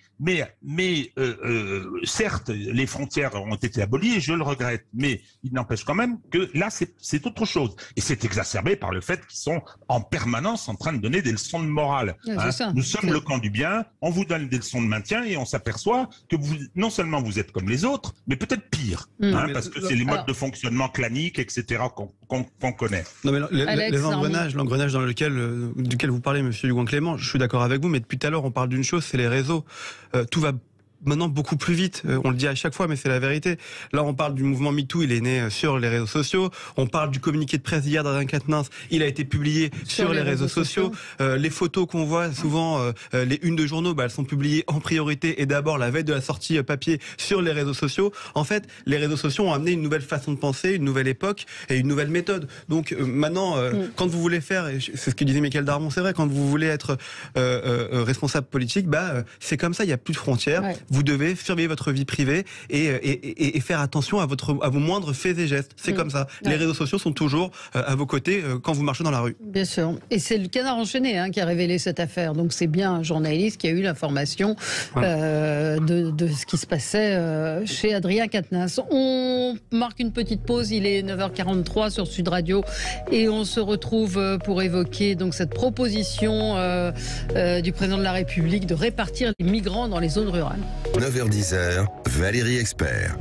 certes, les frontières ont été abolies et je le regrette. Mais il n'empêche quand même que là, c'est autre chose. Et c'est exacerbé par le fait qu'ils sont en permanence en train de donner des leçons de morale. Nous sommes le camp du bien, on vous donne des leçons de maintien et on s'appelloit que non seulement vous êtes comme les autres, mais peut-être pire. Parce que c'est les modes de fonctionnement claniques, etc. qu'on connaît. Non, mais l'engrenage dans duquel vous parlez, monsieur Dugouin-Clément, je suis d'accord avec vous, mais depuis tout à l'heure, on parle d'une chose, c'est les réseaux. Tout va maintenant beaucoup plus vite, on le dit à chaque fois, mais c'est la vérité. Là, on parle du mouvement MeToo, il est né sur les réseaux sociaux. On parle du communiqué de presse d'hier d'Adrien Quatennens, il a été publié sur les réseaux sociaux. Les photos qu'on voit, souvent, les unes de journaux, elles sont publiées en priorité et d'abord la veille de la sortie papier sur les réseaux sociaux. En fait, les réseaux sociaux ont amené une nouvelle façon de penser, une nouvelle époque et une nouvelle méthode. Donc maintenant, quand vous voulez faire, et c'est ce que disait Michaël Darmon, c'est vrai, quand vous voulez être responsable politique, c'est comme ça, il n'y a plus de frontières. Ouais. Vous devez surveiller votre vie privée et faire attention à vos moindres faits et gestes. C'est comme ça. Ouais. Les réseaux sociaux sont toujours à vos côtés quand vous marchez dans la rue. Bien sûr. Et c'est le Canard enchaîné qui a révélé cette affaire. Donc c'est bien un journaliste qui a eu l'information de ce qui se passait chez Adrien Quatennens. On marque une petite pause. Il est 9h43 sur Sud Radio et on se retrouve pour évoquer donc cette proposition du président de la République de répartir les migrants dans les zones rurales. 9h-10h, Valérie Expert.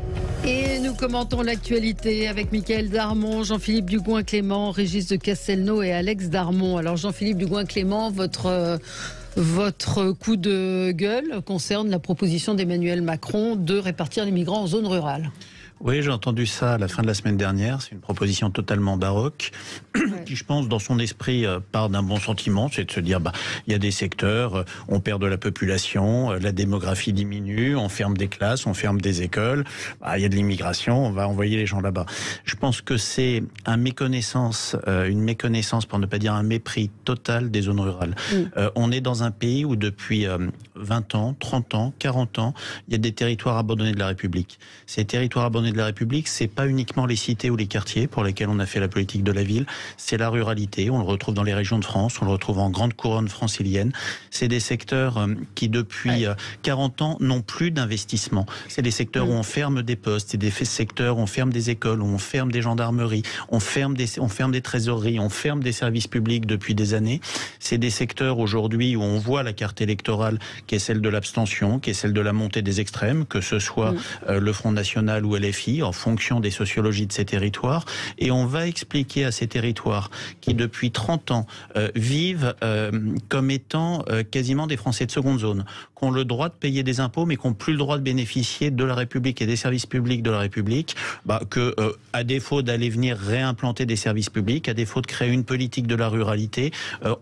Et nous commentons l'actualité avec Michaël Darmon, Jean-Philippe Dugouin-Clément, Régis de Castelnau et Alex Darmon. Alors Jean-Philippe Dugouin-Clément, votre coup de gueule concerne la proposition d'Emmanuel Macron de répartir les migrants en zone rurale. Oui, j'ai entendu ça à la fin de la semaine dernière. C'est une proposition totalement baroque qui, je pense, dans son esprit, part d'un bon sentiment. C'est de se dire, il y a des secteurs, on perd de la population, la démographie diminue, on ferme des classes, on ferme des écoles, il y a de l'immigration, on va envoyer les gens là-bas. Je pense que c'est une méconnaissance, pour ne pas dire un mépris total des zones rurales. On est dans un pays où depuis 20 ans, 30 ans, 40 ans, il y a des territoires abandonnés de la République. Ces territoires abandonnés de la République, c'est pas uniquement les cités ou les quartiers pour lesquels on a fait la politique de la ville, c'est la ruralité, on le retrouve dans les régions de France, on le retrouve en grande couronne francilienne. C'est des secteurs qui depuis 40 ans n'ont plus d'investissement. C'est des secteurs où on ferme des postes, c'est des secteurs où on ferme des écoles, où on ferme des gendarmeries, on ferme des trésoreries, on ferme des services publics depuis des années. C'est des secteurs aujourd'hui où on voit la carte électorale qui est celle de l'abstention, qui est celle de la montée des extrêmes, que ce soit le Front National ou LFI, en fonction des sociologies de ces territoires, et on va expliquer à ces territoires qui depuis 30 ans vivent comme étant quasiment des Français de seconde zone, qui ont le droit de payer des impôts mais qui n'ont plus le droit de bénéficier de la République et des services publics de la République, que à défaut d'aller venir réimplanter des services publics, à défaut de créer une politique de la ruralité,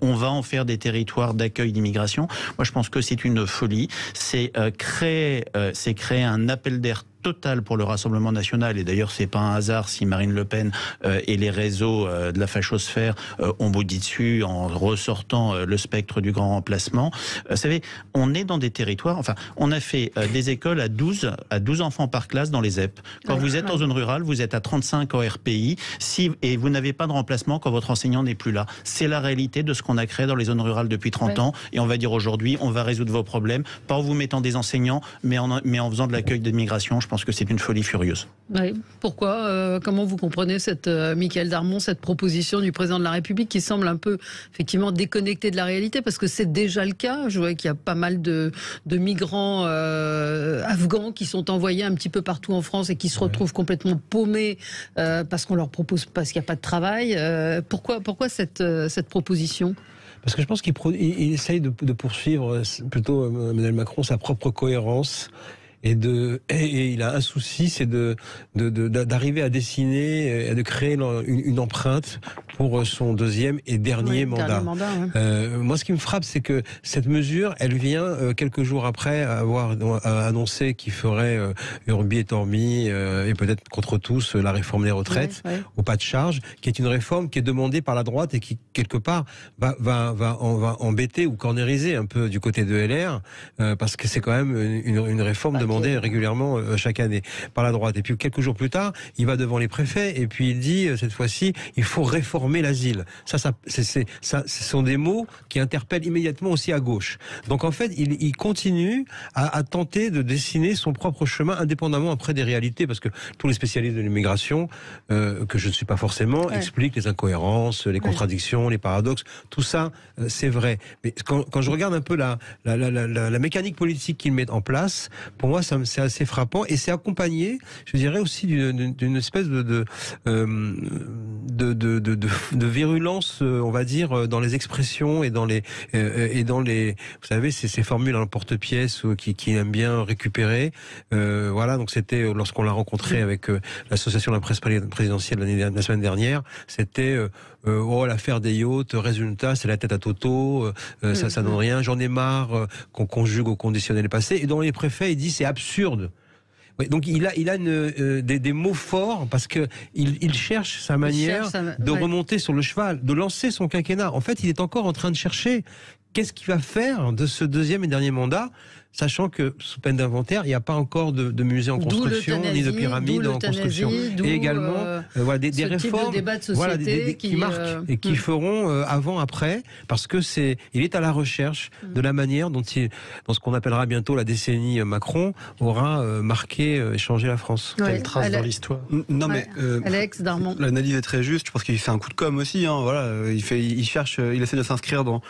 on va en faire des territoires d'accueil d'immigration. Moi je pense que c'est une folie, c'est créer un appel d'air total pour le Rassemblement national, et d'ailleurs c'est pas un hasard si Marine Le Pen et les réseaux de la fachosphère ont boudi dessus en ressortant le spectre du grand remplacement. Vous savez, on est dans des territoires, on a fait des écoles à 12 enfants par classe dans les ZEP. Quand vous êtes en zone rurale, vous êtes à 35 en RPI, et vous n'avez pas de remplacement quand votre enseignant n'est plus là. C'est la réalité de ce qu'on a créé dans les zones rurales depuis 30 ans, et on va dire aujourd'hui, on va résoudre vos problèmes, pas en vous mettant des enseignants, mais en faisant de l'accueil d'immigration. Je pense que c'est une folie furieuse. Oui. Pourquoi comment vous comprenez Michaël Darmon, cette proposition du président de la République qui semble un peu effectivement déconnectée de la réalité, parce que c'est déjà le cas. Je vois qu'il y a pas mal de migrants afghans qui sont envoyés un petit peu partout en France et qui se retrouvent complètement paumés parce qu'on leur propose, parce qu'il n'y a pas de travail. Pourquoi cette proposition ? Parce que je pense qu'il essaye de poursuivre plutôt Emmanuel Macron sa propre cohérence. et il a un souci, c'est d'arriver à dessiner, de créer une empreinte pour son deuxième et dernier mandat. Moi, ce qui me frappe, c'est que cette mesure, elle vient quelques jours après avoir annoncé qu'il ferait Urbi et Orbi et peut-être contre tous la réforme des retraites au pas de charge, qui est une réforme qui est demandée par la droite et qui quelque part va embêter ou cornériser un peu du côté de LR parce que c'est quand même une réforme demandée régulièrement chaque année par la droite. Et puis quelques jours plus tard, il va devant les préfets et puis il dit cette fois-ci il faut réformer l'asile. Ce sont des mots qui interpellent immédiatement aussi à gauche. Donc en fait, il continue à tenter de dessiner son propre chemin indépendamment après des réalités, parce que tous les spécialistes de l'immigration, que je ne suis pas forcément, expliquent les incohérences, les contradictions, les paradoxes. Tout ça, c'est vrai. Mais quand je regarde un peu la mécanique politique qu'il met en place, pour moi, c'est assez frappant et c'est accompagné, je dirais aussi d'une espèce de virulence, on va dire, dans les expressions et dans les, vous savez, ces formules à l'emporte-pièce qui aiment bien récupérer. Voilà, donc c'était lorsqu'on l'a rencontré avec l'association de la presse présidentielle la semaine dernière, c'était l'affaire des yachts, résultat, c'est la tête à Toto, ça donne rien, j'en ai marre qu'on conjugue au conditionnel passé. Et dans les préfets, il dit c'est absurde. Oui, donc il a des mots forts parce que il cherche sa manière de remonter sur le cheval, de lancer son quinquennat. En fait, il est encore en train de chercher qu'est-ce qu'il va faire de ce deuxième et dernier mandat, sachant que sous peine d'inventaire, il n'y a pas encore de musée en construction, ni de pyramide en construction. Et également des réformes qui marquent et qui feront avant-après, parce que il est à la recherche de la manière dont dans ce qu'on appellera bientôt la décennie Macron, aura marqué et changé la France. Quelle trace dans l'histoire. Non mais Alex Darmon. L'analyse est très juste. Je pense qu'il fait un coup de com' aussi. Voilà, il essaie de s'inscrire dans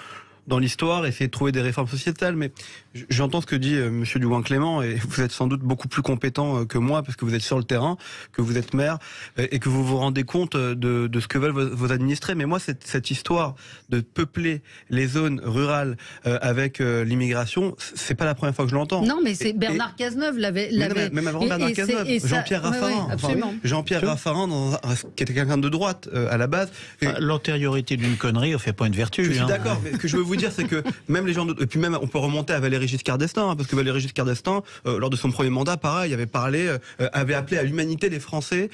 l'histoire, essayer de trouver des réformes sociétales, mais j'entends ce que dit Monsieur Dugouin-Clément, et vous êtes sans doute beaucoup plus compétent que moi, parce que vous êtes sur le terrain, que vous êtes maire, et que vous vous rendez compte de ce que veulent vos administrés. Mais moi, cette histoire de peupler les zones rurales avec l'immigration, c'est pas la première fois que je l'entends. Non, mais c'est Bernard Cazeneuve l'avait. Même avant Bernard Cazeneuve, Jean-Pierre Raffarin. Jean-Pierre Raffarin, qui était quelqu'un de droite à la base. L'antériorité d'une connerie ne fait pas une vertu. Je suis d'accord, mais ce que je veux vous dire, c'est que même les gens et puis même on peut remonter à Valéry Giscard d'Estaing, parce que Valéry Giscard d'Estaing, lors de son premier mandat, pareil, avait appelé à l'humanité les Français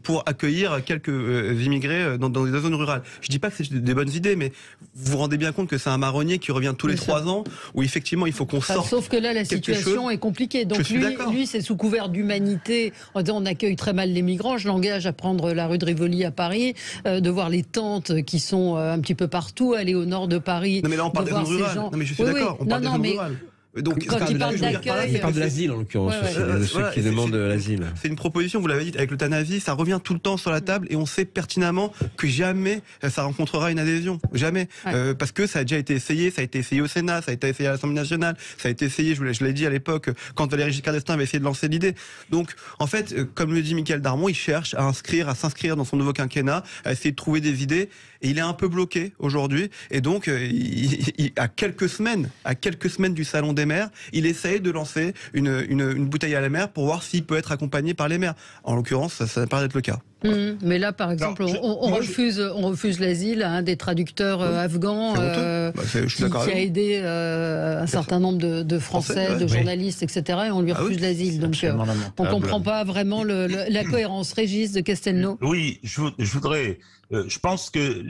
pour accueillir quelques immigrés dans des zones rurales. Je dis pas que c'est des bonnes idées, mais vous vous rendez bien compte que c'est un marronnier qui revient tous les 3 ans, où effectivement il faut qu'on sorte. Sauf que là la situation est compliquée. Donc lui c'est sous couvert d'humanité. On accueille très mal les migrants. Je l'engage à prendre la rue de Rivoli à Paris, de voir les tentes qui sont un petit peu partout, aller au nord de Paris. Non mais là on parle des zones rurales. Non mais je suis d'accord, on parle des zones rurales. Donc, quand il parle d'accueil, il parle de l'asile en l'occurrence, de ceux qui demandent l'asile. C'est une proposition, vous l'avez dit, avec l'euthanasie, ça revient tout le temps sur la table et on sait pertinemment que jamais ça rencontrera une adhésion, jamais, parce que ça a déjà été essayé, ça a été essayé au Sénat, ça a été essayé à l'Assemblée nationale, ça a été essayé, je l'ai dit à l'époque, quand Valéry Giscard d'Estaing avait essayé de lancer l'idée. Donc, en fait, comme le dit Michaël Darmon, il cherche à s'inscrire dans son nouveau quinquennat, à essayer de trouver des idées, et il est un peu bloqué aujourd'hui, et donc, à quelques semaines du Salon des maires, il essaye de lancer une bouteille à la mer pour voir s'il peut être accompagné par les maires. En l'occurrence, ça n'a pas l'air d'être le cas. Mais là, par exemple, on refuse l'asile à un des traducteurs afghans qui a aidé un certain nombre de Français, de journalistes, etc. Et on lui refuse l'asile. Donc, on ne comprend pas vraiment la cohérence. Régis de Castelnau. Oui, je voudrais... je pense que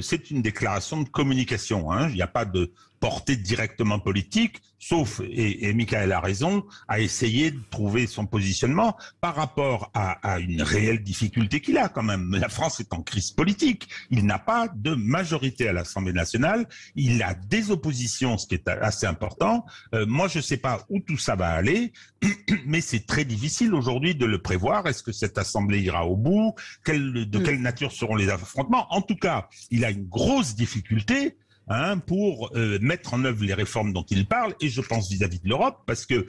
c'est une déclaration de communication. Il n'y a pas de portée directement politique, sauf, et Michaël a raison, à essayer de trouver son positionnement par rapport à une réelle difficulté qu'il a quand même. La France est en crise politique. Il n'a pas de majorité à l'Assemblée nationale. Il a des oppositions, ce qui est assez important. Moi, je ne sais pas où tout ça va aller, mais c'est très difficile aujourd'hui de le prévoir. Est-ce que cette Assemblée ira au bout? De quelle nature seront les affrontements? En tout cas, il a une grosse difficulté pour mettre en œuvre les réformes dont il parle, et je pense vis-à-vis de l'Europe, parce que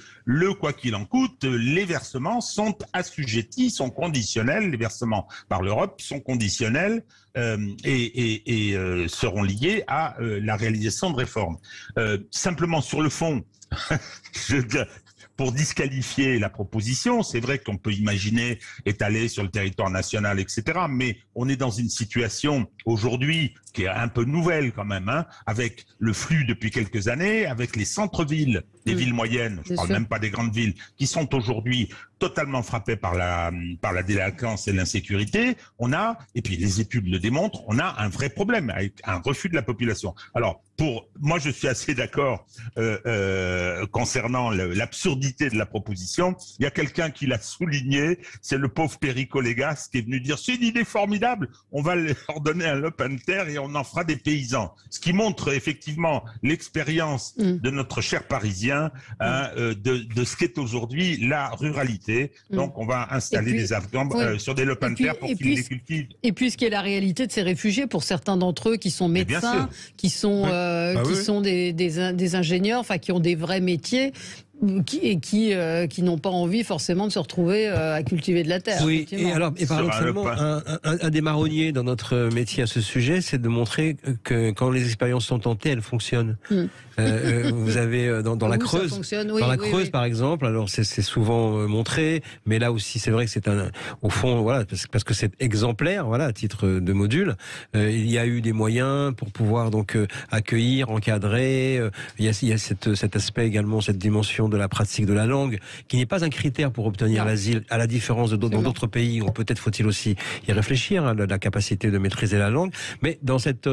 quoi qu'il en coûte, les versements sont assujettis, sont conditionnels, les versements par l'Europe sont conditionnels et seront liés à la réalisation de réformes. Simplement sur le fond, pour disqualifier la proposition. C'est vrai qu'on peut imaginer étaler sur le territoire national, etc. Mais on est dans une situation aujourd'hui qui est un peu nouvelle quand même, hein, avec le flux depuis quelques années, avec les centres-villes, des villes moyennes, je ne parle même pas des grandes villes, qui sont aujourd'hui totalement frappées par la délinquance et l'insécurité. Et puis les études le démontrent, on a un vrai problème avec un refus de la population. Alors, moi, je suis assez d'accord concernant l'absurdité de la proposition. Il y a quelqu'un qui l'a souligné, c'est le pauvre Perico Légas qui est venu dire c'est une idée formidable, on va leur donner un lopin de terre et on en fera des paysans. Ce qui montre effectivement l'expérience de notre cher Parisien, de ce qu'est aujourd'hui la ruralité. Donc, on va installer des Afghans sur des lopins de terre pour qu'ils les cultivent. Et puis, ce qui est la réalité de ces réfugiés, pour certains d'entre eux qui sont médecins, qui sont des ingénieurs, enfin qui ont des vrais métiers. Qui n'ont pas envie forcément de se retrouver à cultiver de la terre. Oui, et paradoxalement, un des marronniers dans notre métier à ce sujet, c'est de montrer que quand les expériences sont tentées, elles fonctionnent. Vous avez dans la Creuse, Creuse par exemple, alors c'est souvent montré, mais là aussi c'est vrai que c'est au fond, voilà, parce que c'est exemplaire, voilà, à titre de module. Il y a eu des moyens pour pouvoir donc accueillir, encadrer. Il y a cet aspect également, cette dimension de la pratique de la langue, qui n'est pas un critère pour obtenir l'asile, à la différence dans d'autres pays où peut-être faut-il aussi y réfléchir, hein, la capacité de maîtriser la langue. Mais dans cette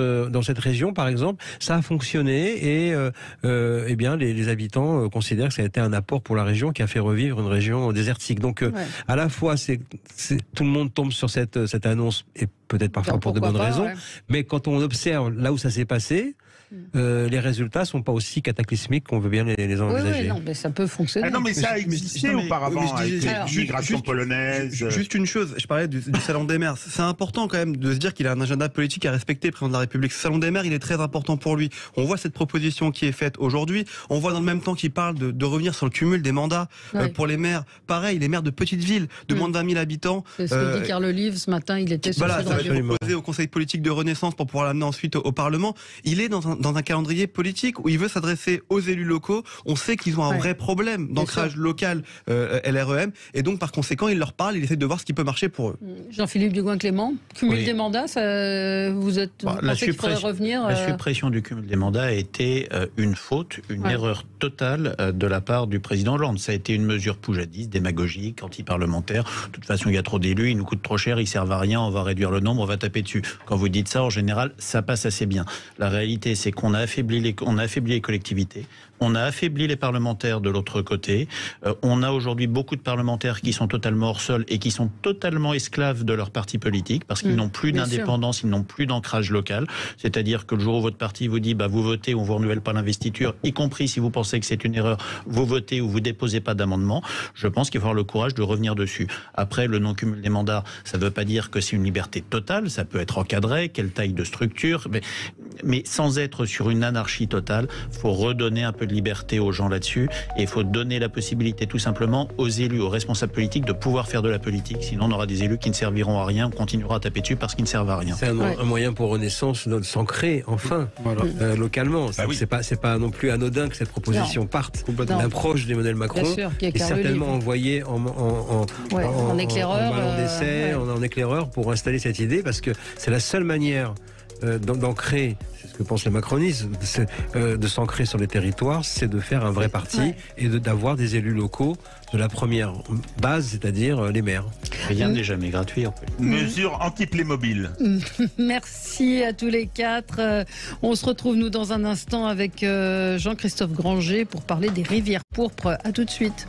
région, par exemple, ça a fonctionné et eh bien les habitants considèrent que ça a été un apport pour la région qui a fait revivre une région désertique. Donc à la fois, tout le monde tombe sur cette annonce et peut-être parfois pour de bonnes raisons, mais quand on observe là où ça s'est passé, les résultats sont pas aussi cataclysmiques qu'on veut bien les envisager. Oui, non, mais ça peut fonctionner. Non, mais ça a existé auparavant avec l'immigration polonaise. Juste une chose, je parlais du Salon des maires. C'est important quand même de se dire qu'il a un agenda politique à respecter, le président de la République. Ce Salon des maires, il est très important pour lui. On voit cette proposition qui est faite aujourd'hui. On voit dans le même temps qu'il parle de revenir sur le cumul des mandats pour les maires. Pareil, les maires de petites villes, de moins de 20 000 habitants. C'est ce que dit Carl Olive ce matin, il était sur ça va être proposé au Conseil politique de Renaissance pour pouvoir l'amener ensuite au Parlement. Il est dans un calendrier politique où il veut s'adresser aux élus locaux. On sait qu'ils ont un vrai problème d'ancrage local LREM, et donc par conséquent il leur parle, il essaie de voir ce qui peut marcher pour eux. Jean-Philippe Dugoin-Clément, cumul des mandats, vous pensez qu'il faudrait revenir La suppression du cumul des mandats a été une faute, une erreur totale de la part du président Hollande. Ça a été une mesure poujadiste, démagogique, anti-parlementaire. De toute façon, il y a trop d'élus, ils nous coûtent trop cher, ils servent à rien, on va réduire le nombre, on va taper dessus. Quand vous dites ça, en général, ça passe assez bien. La réalité, c'est qu'on a affaibli les collectivités, on a affaibli les parlementaires de l'autre côté, on a aujourd'hui beaucoup de parlementaires qui sont totalement hors sol et qui sont totalement esclaves de leur parti politique parce qu'ils n'ont plus d'indépendance, ils n'ont plus d'ancrage local. C'est-à-dire que le jour où votre parti vous dit vous votez ou on vous renouvelle pas l'investiture, y compris si vous pensez que c'est une erreur, vous votez ou vous déposez pas d'amendement, je pense qu'il faut avoir le courage de revenir dessus. Après, le non-cumul des mandats, ça ne veut pas dire que c'est une liberté totale, ça peut être encadré, quelle taille de structure, mais sans être sur une anarchie totale, il faut redonner un peu de liberté aux gens là-dessus et il faut donner la possibilité tout simplement aux élus, aux responsables politiques de pouvoir faire de la politique. Sinon, on aura des élus qui ne serviront à rien, on continuera à taper dessus parce qu'ils ne servent à rien. C'est un moyen pour Renaissance de s'ancrer enfin localement. C'est pas non plus anodin que cette proposition parte d'un proche d'Emmanuel Macron et certainement envoyé en éclaireur, en éclaireur pour installer cette idée parce que c'est la seule manière d'ancrer, c'est ce que pensent les macronistes, de s'ancrer sur les territoires, c'est de faire un vrai parti et d'avoir des élus locaux de la première base, c'est-à-dire les maires. Rien n'est jamais gratuit. Mesure anti-Playmobil. Merci à tous les quatre. On se retrouve nous dans un instant avec Jean-Christophe Granger pour parler des rivières pourpres. À tout de suite.